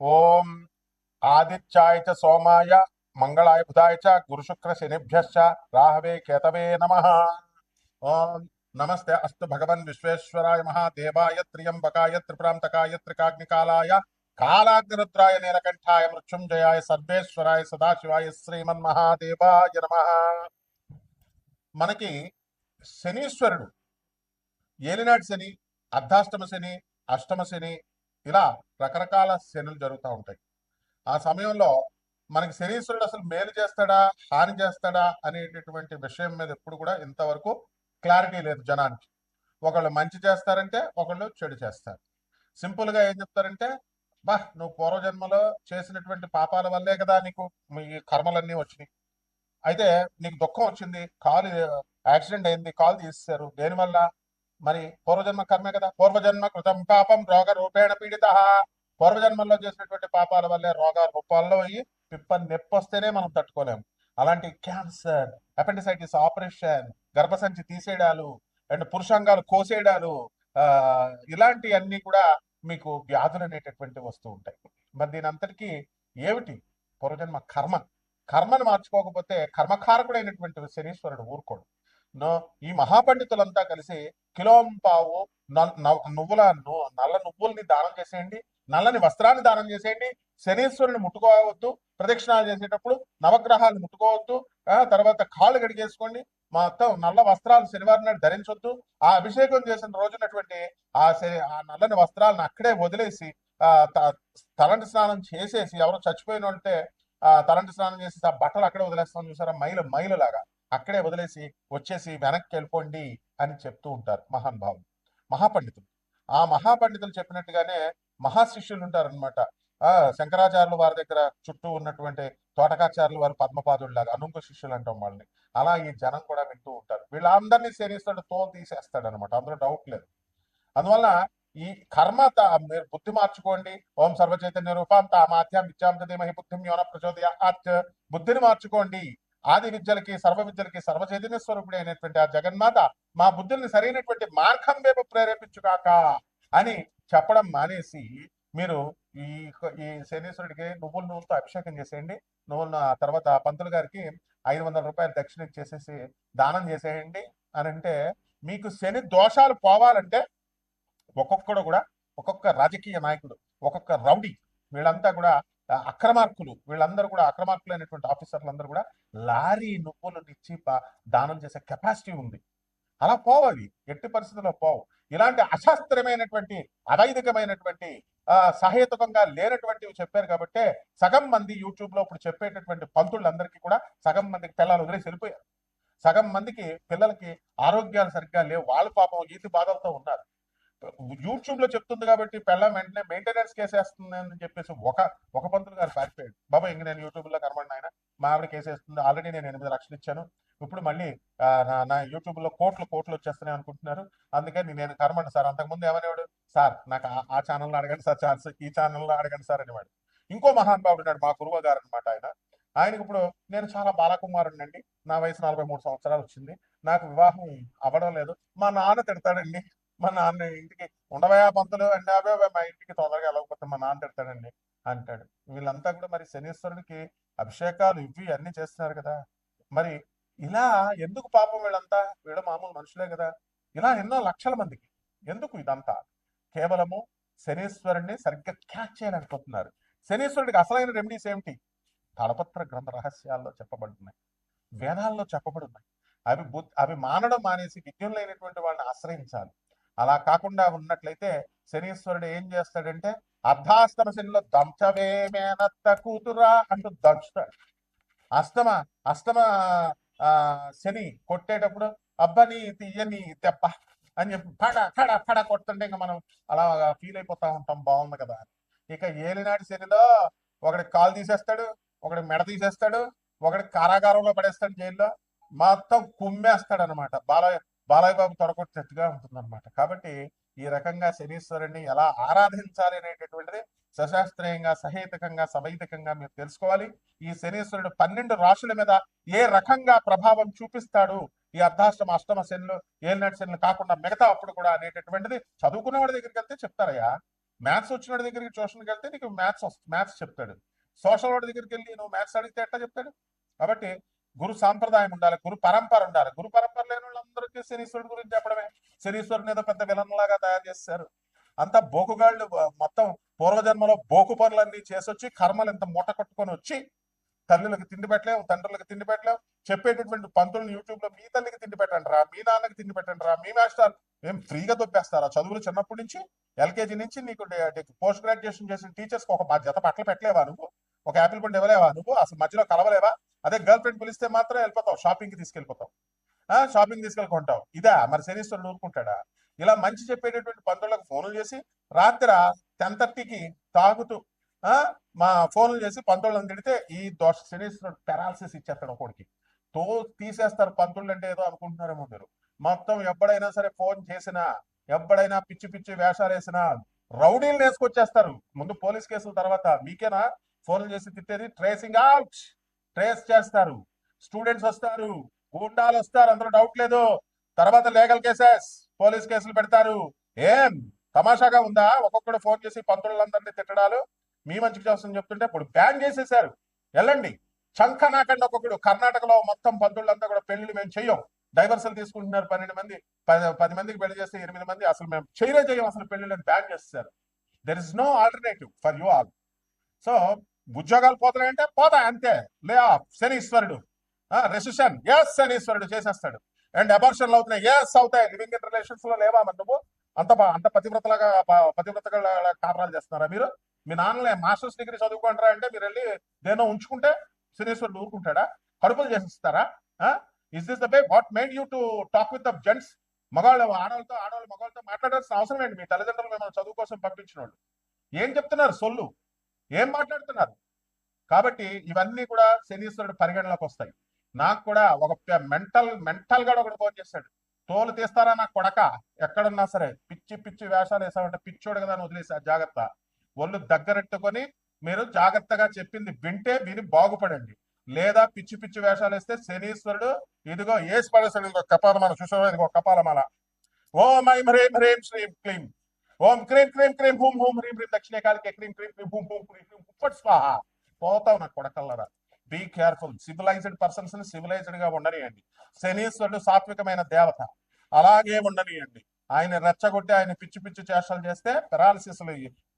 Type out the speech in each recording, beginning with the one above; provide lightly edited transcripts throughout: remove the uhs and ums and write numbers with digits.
ఓం ఆదిత్యాయ చ సోమాయ మంగళాయ బుధాయ చ గురుశుక్ర శనిభ్యశ్చ రాహవే కేతవే నమః. ఓం నమస్తే అస్తు భగవన్ విశ్వేశ్వరాయ మహాదేవాయ త్ర్యంబకాయ త్రిపురాంతకాయ త్రికాగ్నికాలాయ కాలాగ్నిరుద్రాయ నీలకంఠాయ మృత్యుంజయాయ సర్వేశ్వరాయ సదాశివాయ శ్రీమన్మహాదేవాయ నమః. మనకి శనీశ్వరుడు ఏలినాటి శని, అర్ధాష్టమ శని, అష్టమ శని, ఇలా రకరకాల శనులు జరుగుతూ ఉంటాయి. ఆ సమయంలో మనకి శనీశ్వరుడు అసలు మేలు చేస్తాడా హాని చేస్తాడా అనేటటువంటి విషయం మీద ఎప్పుడు కూడా ఇంతవరకు క్లారిటీ లేదు జనానికి. ఒకళ్ళు మంచి చేస్తారంటే ఒకళ్ళు చెడు చేస్తారు. సింపుల్గా ఏం చెప్తారంటే, బా నువ్వు పూర్వజన్మలో చేసినటువంటి పాపాల వల్లే కదా నీకు ఈ కర్మలన్నీ వచ్చినాయి. అయితే నీకు దుఃఖం వచ్చింది, కాలు యాక్సిడెంట్ అయింది, కాలు తీసేశారు, దేనివల్ల? మరి పూర్వజన్మ కర్మే కదా. పూర్వజన్మ కృతం పాపం రోగ రూపేణ పీడిత. పూర్వజన్మల్లో చేసినటువంటి పాపాల వల్లే రోగాలు రూపాల్లో అయ్యి నొప్పి వస్తేనే మనం తట్టుకోలేము. అలాంటి క్యాన్సర్, అపెండిసైటిస్ ఆపరేషన్, గర్భసంచి తీసేయడాలు అండ్ పురుషాంగాలు కోసేయడాలు, ఇలాంటి అన్ని కూడా మీకు వ్యాధులు అనేటటువంటి వస్తూ ఉంటాయి. మరి దీని అంతటికీ ఏమిటి? పూర్వజన్మ కర్మ. కర్మను మార్చుకోకపోతే కర్మకారకుడైనటువంటి శనీశ్వరుడు ఊరుకోడు. ఈ మహాపండితులంతా కలిసి కిలోంపావు నల్ల నువ్వుల్ని దానం చేసేయండి, నల్లని వస్త్రాన్ని దానం చేసేయండి, శనీశ్వరుని ముట్టుకోవద్దు, ప్రదక్షిణాలు చేసేటప్పుడు నవగ్రహాలు ముట్టుకోవద్దు, తర్వాత కాళ్ళు గడిగేసుకోండి, మొత్తం నల్ల వస్త్రాలు శనివారం నాడు ధరించొద్దు. ఆ అభిషేకం చేసిన రోజునటువంటి ఆ నల్లని వస్త్రాలను అక్కడే వదిలేసి తలంటి స్నానం చేసేసి, ఎవరో చచ్చిపోయిన ఉంటే తలంటి స్నానం చేసి ఆ బట్టలు అక్కడే వదిలేస్తాం చూసారా, మైలులాగా అక్కడే వదిలేసి వచ్చేసి వెనక్కి వెళ్ళిపోండి అని చెప్తూ ఉంటారు మహానుభావులు, మహాపండితులు. ఆ మహాపండితులు చెప్పినట్టుగానే మహాశిష్యులు ఉంటారనమాట. శంకరాచార్యులు వారి దగ్గర చుట్టూ ఉన్నటువంటి తోటకాచార్యులు వారు పద్మపాదుల్లాగా అనుంక శిష్యులు అంటాం వాళ్ళని. అలా ఈ జనం కూడా వింటూ ఉంటారు. వీళ్ళందరినీ శనిస్తాడు, తోలు తీసేస్తాడు అనమాట, అందులో డౌట్ లేదు. అందువల్ల ఈ కర్మ మీరు బుద్ధి మార్చుకోండి. ఓం సర్వచైతన్య రూపాం తామాత్యం విద్యాం ధీమహి బుద్ధిం యోన ప్రచోదయాత్. బుద్ధిని మార్చుకోండి. ఆది విద్యలకి సర్వ విద్యలకి సర్వచైతన్య స్వరూపుడు అయినటువంటి ఆ జగన్మాత మా బుద్ధుల్ని సరైనటువంటి మార్గం వైపు ప్రేరేపించుగాక అని చెప్పడం మానేసి మీరు ఈ ఈ శనీశ్వరుడికి నువ్వుల నూనెతో అభిషేకం చేసేయండి. నువ్వుల తర్వాత పంతులు గారికి 500 రూపాయలు దక్షిణ ఇచ్చేసేసి దానం చేసేయండి అని అంటే, మీకు శని దోషాలు పోవాలంటే ఒక్కొక్కడు కూడా, ఒక్కొక్క రాజకీయ నాయకుడు, ఒక్కొక్క రౌడీ, వీళ్ళంతా కూడా అక్రమార్కులు, వీళ్ళందరూ కూడా అక్రమార్కులు అయినటువంటి ఆఫీసర్లందరూ కూడా లారీ నువ్వులు ఇచ్చి దానం చేసే కెపాసిటీ ఉంది. అలా పోవాలి, ఎట్టి పరిస్థితుల్లో పోవు. ఇలాంటి అశాస్త్రమైనటువంటి అవైదికమైనటువంటి సహేతుకంగా లేనటువంటివి చెప్పారు కాబట్టి సగం మంది యూట్యూబ్ లో ఇప్పుడు చెప్పేటటువంటి పంతులందరికీ కూడా సగం మందికి పిల్లలు వదిలేసి వెళ్ళిపోయారు. సగం మందికి పిల్లలకి ఆరోగ్యాలు సరిగ్గా లేవు, వాళ్ళ పాపం ఈతి బాధలతో ఉన్నారు. యూట్యూబ్ లో చెప్తుంది కాబట్టి పెళ్ళం వెంటనే మెయింటెనెన్స్ కేసేస్తుంది అని చెప్పేసి ఒక పంతులు గారు పారిపోయాడు. బాబా ఇంక నేను యూట్యూబ్ లో కనబడిన ఆయన, మా ఆవిడ కేసేస్తుంది, ఆల్రెడీ నేను 8 లక్షలు ఇచ్చాను, ఇప్పుడు మళ్ళీ నా యూట్యూబ్ లో కోట్లు వచ్చేస్తున్నాయి అనుకుంటున్నారు, అందుకని నేను కనబడి సార్. అంతకుముందు ఏమనేవాడు, సార్ నాకు ఆ ఛానల్లో అడగండి సార్ ఛాన్స్, ఈ ఛానల్లో అడగండి సార్ అనేవాడు. ఇంకో మహానుభావుడు ఉన్నాడు, మా గురువు గారు అనమాట ఆయనకు ఇప్పుడు నేను చాలా బాలకుమారుడిని అండి, నా వయసు 43 సంవత్సరాలు వచ్చింది, నాకు వివాహం అవ్వడం లేదు, మా నాన్న తిడతాడండి, మా నాన్న ఇంటికి ఉండవయా పంతులు అంటే, మా ఇంటికి తొందరగా వెళ్ళకపోతే మా నాన్న తిడతాడండి అంటాడు. వీళ్ళంతా కూడా మరి శనీశ్వరుడికి అభిషేకాలు ఇవి అన్ని చేస్తున్నారు కదా. మరి ఇలా ఎందుకు పాపం? వీళ్ళ మామూలు మనుషులే కదా. ఇలా ఎన్నో లక్షల మందికి ఎందుకు ఇదంతా? కేవలము శనీశ్వరుడిని సరిగ్గా క్యాచ్ చేయలేకపోతున్నారు. శనీశ్వరుడికి అసలైన రెమెడీస్ ఏమిటి? తాళపత్ర గ్రంథ రహస్యాల్లో చెప్పబడుతున్నాయి, వేదాల్లో చెప్పబడున్నాయి. అవి మానడం మానేసి విద్యుల్లైనటువంటి వాళ్ళని ఆశ్రయించాలి. అలా కాకుండా ఉన్నట్లయితే శనీశ్వరుడు ఏం చేస్తాడంటే, అర్ధాష్టమ శనిలో దంచవే మేనత్త కూతురా అంటూ దంచుతాడు. అష్టమ శని కొట్టేటప్పుడు అబ్బని తీయని తెప్ప అని చెప్పి ఫడ కొడుతుంటే ఇంకా మనం అలా ఫీల్ అయిపోతా ఉంటాం, బాగుంది కదా. ఇక ఏలినాటి శనిలో ఒకటి కాలు తీసేస్తాడు, ఒకటి మెడ తీసేస్తాడు, ఒకటి కారాగారంలో పడేస్తాడు, జైల్లో మొత్తం కుమ్మేస్తాడు అనమాట. బాలయ్య బాబు తొడగొట్టినట్టుగా ఉంటుందన్నమాట. కాబట్టి ఈ రకంగా శనీశ్వరుణ్ణి ఎలా ఆరాధించాలి అనేటటువంటిది సశాస్త్రీయంగా, సహేతుకంగా, సవైదికంగా మీరు తెలుసుకోవాలి. ఈ శనీశ్వరుడు 12 రాశుల మీద ఏ రకంగా ప్రభావం చూపిస్తాడు, ఈ అర్ధాష్టమ అష్టమ శనులు ఏలినాటి శనులు కాకుండా మిగతా అప్పుడు కూడా అనేటటువంటిది చదువుకున్న వాడి దగ్గరికి వెళ్తే చెప్తారయ్యా. మ్యాథ్స్ వచ్చిన వాడి దగ్గరికి ట్యూషన్కి వెళ్తే నీకు మ్యాథ్స్ చెప్తాడు. సోషల్ వాడి దగ్గరికి వెళ్ళి నువ్వు మ్యాథ్స్ అడిగితే ఎట్లా చెప్తాడు? కాబట్టి గురు సాంప్రదాయం ఉండాలి, గురు పరంపర ఉండాలి. గురు పరంపర లేని వాళ్ళందరికీ శనీశ్వరుడు గురించి చెప్పడమే. శనీశ్వరుని ఏదో పెద్ద విలన్ లాగా తయారు చేస్తారు. అంతా బోకుగాళ్ళు, మొత్తం పూర్వజన్మలో బోకు పనులన్నీ చేసొచ్చి కర్మలు ఇంత మూట కట్టుకొని వచ్చి తల్లులకు తిండి పెట్టలేము, తండ్రులకు తిండి పెట్టలేము. చెప్పేటటువంటి పంతులను యూట్యూబ్ లో మీ తల్లికి తిండి పెట్టండి రా, మీ నాన్నకి తిండి పెట్టండి రా, మీ మాస్టర్ ఏం ఫ్రీగా దొబ్బేస్తారా? చదువులు చిన్నప్పటి నుంచి ఎల్కేజీ నుంచి నీకు పోస్ట్ గ్రాడ్యుయేషన్ చేసిన టీచర్స్ కి ఒక జత బట్టలు పెట్టలేవా నువ్వు? ఒక యాపిల్ పండు ఇవ్వలేవా నువ్వు? అసలు మధ్యలో కలవలేవా? అదే గర్ల్ ఫ్రెండ్ పిలిస్తే మాత్రం వెళ్ళిపోతావు, షాపింగ్ కి తీసుకెళ్ళిపోతావు, షాపింగ్ తీసుకెళ్ళుకుంటావు. ఇదా మరి శనీశ్వరుడు ఊరుకుంటాడా? ఇలా మంచి చెప్పేటటువంటి పంతులకు ఫోన్లు చేసి రాత్రి 10:30కి తాగుతూ మా ఫోన్లు చేసి పంతులను తిడితే ఈ దోష శనీశ్వరుడు పెరాలసిస్ ఇచ్చేస్తాడు ఒకడికి. తీసేస్తారు. పంతులు అంటే ఏదో అనుకుంటున్నారేమో మీరు. మొత్తం ఎప్పుడైనా సరే ఫోన్ చేసినా, ఎప్పుడైనా పిచ్చి పిచ్చి వేషాలు వేసినా రౌడీలు వేసుకొచ్చేస్తారు. ముందు పోలీస్ కేసుల తర్వాత మీకేనా ఫోన్లు చేసి తిట్టేది? ట్రేసింగ్ అవుట్, ట్రేస్ చేస్తారు, స్టూడెంట్స్ వస్తారు, గూండాలు వస్తారు, అందులో డౌట్ లేదు. తర్వాత లీగల్ కేసెస్, పోలీస్ కేసులు పెడతారు. ఏం తమాషాగా ఉందా? ఒక్కొక్కడు ఫోన్ చేసి పంతులందరినీ తిట్టడాలు. మీ మంచికి చేస్తామని చెప్తుంటే ఇప్పుడు బ్యాన్ చేసేసారు. వెళ్ళండి చంక నాకండి. ఒక్కొక్కడు కర్ణాటకలో మొత్తం పంతులంతా కూడా పెళ్లి మేము చెయ్యం, డైవర్సల్ తీసుకుంటున్నారు. 12 మంది 10 మందికి పెళ్లి చేస్తే 8 మంది అసలు మేము చెయ్యం అసలు పెళ్లిళ్ళని బ్యాన్ చేస్తారు. There is no alternative for you all. So ఉద్యోగాలు పోతున్నాయంటే పోతాయి అంతే. లే ఆఫ్ శనీశ్వరుడు. రెసిషన్, ఎస్ శనీశ్వరుడు చేసేస్తాడు. అండ్ అబార్షన్లు అవుతున్నాయి, ఎస్ అవుతాయి. లివింగ్ ఇన్ రిలేషన్స్ లో లేవా మరి నువ్వు? అంత పతివ్రతగా కాపురాలు చేస్తున్నారా మీరు? మీ నాన్నలే మాస్టర్స్ డిగ్రీ చదువుకుంటారా అంటే మీరు వెళ్ళి దేనో ఉంచుకుంటే శనీశ్వరుడు ఊరుకుంటాడా? కడుపులు చేసిస్తారా? Is this the way what made you to talk with the gents? మగవాళ్ళు ఆడవాళ్ళు మగవాళ్ళతో మాట్లాడాల్సిన అవసరం ఏంటి? మీ తల్లిదండ్రులు మిమ్మల్ని చదువు కోసం పంపించిన వాళ్ళు ఏం చెప్తున్నారు? సొల్లు ఏం మాట్లాడుతున్నారు? కాబట్టి ఇవన్నీ కూడా శనీశ్వరుడు పరిగణలోకి వస్తాయి. నాకు కూడా ఒక మెంటల్ గా ఒకటి ఫోన్ చేస్తాడు. తోలు తీస్తారా నా కొడక, ఎక్కడున్నా సరే పిచ్చి పిచ్చి వేషాలు వేసామంటే పిచ్చోడు కదా అని వదిలేసా. జాగ్రత్త, ఒళ్ళు దగ్గరెట్టుకొని మీరు జాగ్రత్తగా చెప్పింది వింటే విని బాగుపడండి. లేదా పిచ్చి పిచ్చి వేషాలు వేస్తే శనీశ్వరుడు ఇదిగో ఏసి పడేస్తాడు. ఇదిగో కపాలమాల చూసావా? ఇదిగో కపాలమాల. ఓం ఐం హ్రీం హ్రీం శ్రీం క్లీం, ఓం క్రీం క్రీం క్రీం హూం హూం హ్రీం హ్రీం దక్షిణే కాలికే క్రీం క్రీం క్రీం హూం హూం క్రీం క్రీం ఉప్పట్ స్వాహ. పోతావు నా కొడకల్లరా. Be careful. సివిలైజ్డ్ పర్సన్స్ ని సివిలైజ్డ్ గా ఉండనియండి. శనీశ్వరుడు సాత్వికమైన దేవత, అలాగే ఉండనియండి. ఆయన రెచ్చగొట్టి ఆయన పిచ్చి పిచ్చి చేష్టలు చేస్తే పెరాలసిస్,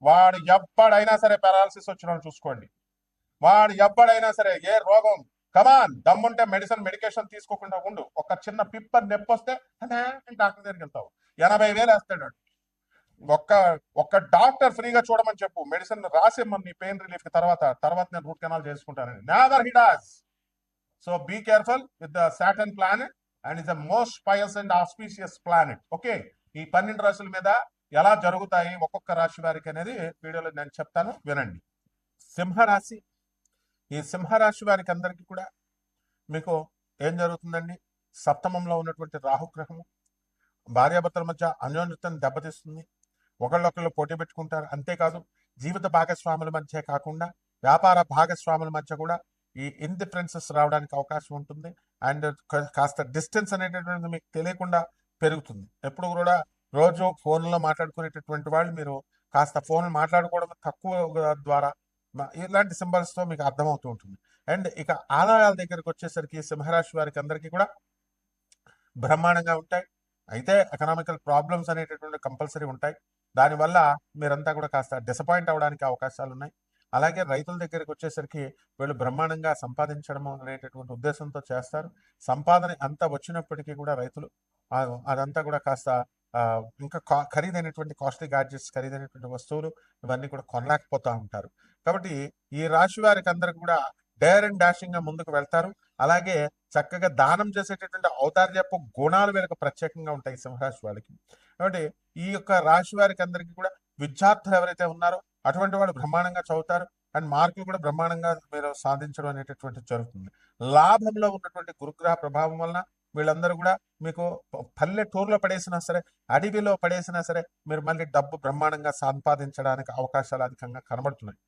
వాడు ఎవ్వడైనా సరే పెరాలసిస్ వచ్చిన చూసుకోండి. వాడు ఎవ్వడైనా సరే ఏ రోగం, కమాన్ దమ్ముంటే మెడికేషన్ తీసుకోకుండా ఉండు. ఒక చిన్న పిప్పర్ నొప్పి వస్తే డాక్టర్ దగ్గరికి వెళ్తావు, 80,000 వేస్తాడు. ఒక్క డాక్టర్ ఫ్రీగా చూడమని చెప్పు, మెడిసిన్ రాసిమ్మని నీ పెయిన్ రిలీఫ్ కి. తర్వాత నేను రూట్ కెనాల్ చేసుకుంటానని. Never he does. So be careful with the Saturn planet and is the most pious and auspicious planet. Okay, ఈ 12 రాశుల మీద ఎలా జరుగుతాయి ఒక్కొక్క రాశి వారికి అనేది వీడియోలో నేను చెప్తాను, వినండి. సింహరాశి. ఈ సింహరాశి వారికి అందరికీ కూడా మీకు ఏం జరుగుతుందండి? సప్తమంలో ఉన్నటువంటి రాహుగ్రహము భార్యాభర్తల మధ్య అన్యోన్యతను దెబ్బతీస్తుంది. ఒకళ్ళొకళ్ళు పోటీ పెట్టుకుంటారు. అంతేకాదు జీవిత భాగస్వాముల మధ్య కాకుండా వ్యాపార భాగస్వాముల మధ్య కూడా ఈ ఇండిఫరెన్సెస్ రావడానికి అవకాశం ఉంటుంది. అండ్ కాస్త డిస్టెన్స్ అనేటటువంటిది మీకు తెలియకుండా పెరుగుతుంది. ఎప్పుడు కూడా రోజు ఫోన్లో మాట్లాడుకునేటటువంటి వాళ్ళు మీరు కాస్త ఫోన్ మాట్లాడుకోవడం తక్కువ ద్వారా ఇలాంటి సింబల్స్తో మీకు అర్థమవుతూ ఉంటుంది. అండ్ ఇక ఆదాయాల దగ్గరికి వచ్చేసరికి సింహరాశి వారికి అందరికీ కూడా బ్రహ్మాండంగా ఉంటాయి. అయితే ఎకనామికల్ ప్రాబ్లమ్స్ అనేటటువంటి కంపల్సరీ ఉంటాయి. దానివల్ల మీరంతా కూడా కాస్త డిసప్పాయింట్ అవడానికి అవకాశాలు ఉన్నాయి. అలాగే రైతుల దగ్గరికి వచ్చేసరికి వీళ్ళు బ్రహ్మాండంగా సంపాదించడం అనేటటువంటి ఉద్దేశంతో చేస్తారు. సంపాదన అంతా వచ్చినప్పటికీ కూడా రైతులు అదంతా కూడా కాస్త ఇంకా ఖరీదైనటువంటి కాస్ట్లీ గ్యాడ్జెట్స్, ఖరీదైనటువంటి వస్తువులు ఇవన్నీ కూడా కొనలేకపోతూ ఉంటారు. కాబట్టి ఈ రాశి వారికి అందరికి కూడా డేర్ అండ్ డాషింగ్ గా ముందుకు వెళ్తారు. అలాగే చక్కగా దానం చేసేటటువంటి ఔదార్యపు గుణాలు వీళ్ళకి ప్రత్యేకంగా ఉంటాయి సింహరాశి వాళ్ళకి. కాబట్టి ఈ యొక్క రాశి వారికి అందరికీ కూడా విద్యార్థులు ఎవరైతే ఉన్నారో అటువంటి వాళ్ళు బ్రహ్మాండంగా చదువుతారు. అండ్ మార్కులు కూడా బ్రహ్మాండంగా మీరు సాధించడం అనేటటువంటి జరుగుతుంది. లాభంలో ఉన్నటువంటి గురుగ్రహ ప్రభావం వలన వీళ్ళందరూ కూడా మీకు పల్లెటూరులో పడేసినా సరే, అడవిలో పడేసినా సరే మీరు మళ్ళీ డబ్బు బ్రహ్మాండంగా సంపాదించడానికి అవకాశాలు అధికంగా కనబడుతున్నాయి.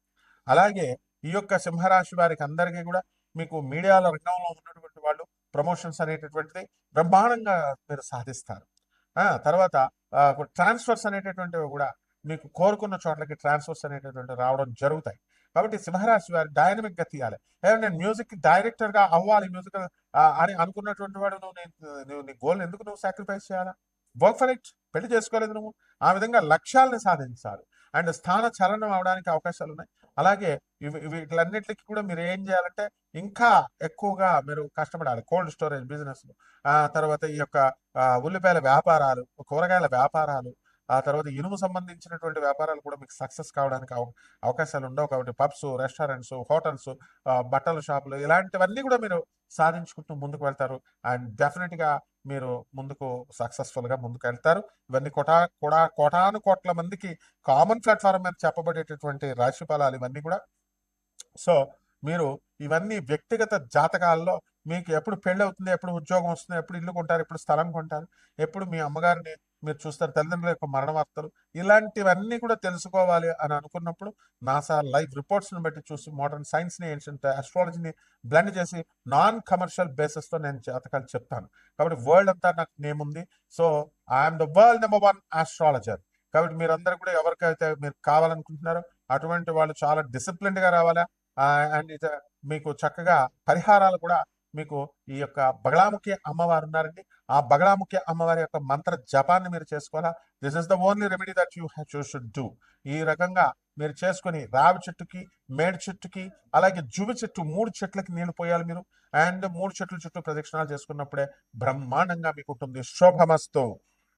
అలాగే ఈ యొక్క సింహరాశి వారికి అందరికీ కూడా మీకు మీడియాల రంగంలో ఉన్నటువంటి వాళ్ళు ప్రమోషన్స్ అనేటటువంటిది బ్రహ్మాండంగా మీరు సాధిస్తారు. తర్వాత ట్రాన్స్ఫర్స్ అనేటటువంటివి కూడా మీకు కోరుకున్న చోట్లకి ట్రాన్స్ఫర్స్ అనేటటువంటి రావడం జరుగుతాయి. కాబట్టి సింహరాశి వారు డైనమిక్ గా తీయాలి. ఏమంటే నేను మ్యూజిక్ డైరెక్టర్ గా అవ్వాలి, మ్యూజిక్ అని అనుకున్నటువంటి వాడు నువ్వు నీ గోల్ ఎందుకు నువ్వు సాక్రిఫైస్ చేయాలా? Work for it. పెళ్లి చేసుకోలేదు నువ్వు, ఆ విధంగా లక్ష్యాలను సాధించాలి. అండ్ స్థాన చలనం అవడానికి అవకాశాలు ఉన్నాయి. అలాగే వీటిలన్నిటికీ కూడా మీరు ఏం చేయాలంటే ఇంకా ఎక్కువగా మీరు కష్టపడాలి. కోల్డ్ స్టోరేజ్ బిజినెస్, తర్వాత ఈ యొక్క ఉల్లిపాయల వ్యాపారాలు, కూరగాయల వ్యాపారాలు, ఆ తర్వాత ఇనుము సంబంధించినటువంటి వ్యాపారాలు కూడా మీకు సక్సెస్ కావడానికి అవకాశాలు ఉండవు. కాబట్టి పబ్స్, రెస్టారెంట్స్, హోటల్స్, బట్టల షాపులు ఇలాంటివన్నీ కూడా మీరు సాధించుకుంటూ ముందుకు వెళ్తారు. అండ్ డెఫినెట్ గా మీరు ముందుకు సక్సెస్ఫుల్ గా ముందుకు వెళ్తారు. ఇవన్నీ కోటాను కోట్ల మందికి కామన్ ప్లాట్ఫామ్ మీద చెప్పబడేటటువంటి రాశి ఫలాలు ఇవన్నీ కూడా. సో మీరు ఇవన్నీ వ్యక్తిగత జాతకాల్లో మీకు ఎప్పుడు పెళ్లి అవుతుంది, ఎప్పుడు ఉద్యోగం వస్తుంది, ఎప్పుడు ఇల్లు కొంటారు, ఎప్పుడు స్థలం కొంటారు, ఎప్పుడు మీ అమ్మగారిని మీరు చూస్తారు, తల్లిదండ్రుల యొక్క మరణ వార్తలు, ఇలాంటివన్నీ కూడా తెలుసుకోవాలి అని అనుకున్నప్పుడు నాసా లైవ్ రిపోర్ట్స్ని బట్టి చూసి మోడర్న్ సైన్స్ని, ఏన్షియంట్ ఆస్ట్రాలజీని బ్లెండ్ చేసి నాన్ కమర్షియల్ బేసిస్తో నేను జాతకాలు చెప్తాను. కాబట్టి వరల్డ్ అంతా నాకు నేమ్ ఉంది. So I'm the world #1 astrologer. కాబట్టి మీరందరూ కూడా ఎవరికైతే మీరు కావాలనుకుంటున్నారో అటువంటి వాళ్ళు చాలా డిసిప్లిన్డ్గా రావాలా. అండ్ మీకు చక్కగా పరిహారాలు కూడా మీకు ఈ యొక్క బగళాముఖి అమ్మవారు ఉన్నారండి. ఆ బగళాముఖి అమ్మవారి యొక్క మంత్ర జపాన్ని మీరు చేసుకోవాలా. This is the only remedy that you should do. ఈ రకంగా మీరు చేసుకుని రావి చెట్టుకి, మేడి చెట్టుకి, అలాగే జువి చెట్టు 3 చెట్లకి నీళ్లు పోయాలి మీరు. అండ్ 3 చెట్ల చుట్టూ ప్రదక్షిణాలు చేసుకున్నప్పుడే బ్రహ్మాండంగా మీకు ఉంటుంది. శోభమస్తు.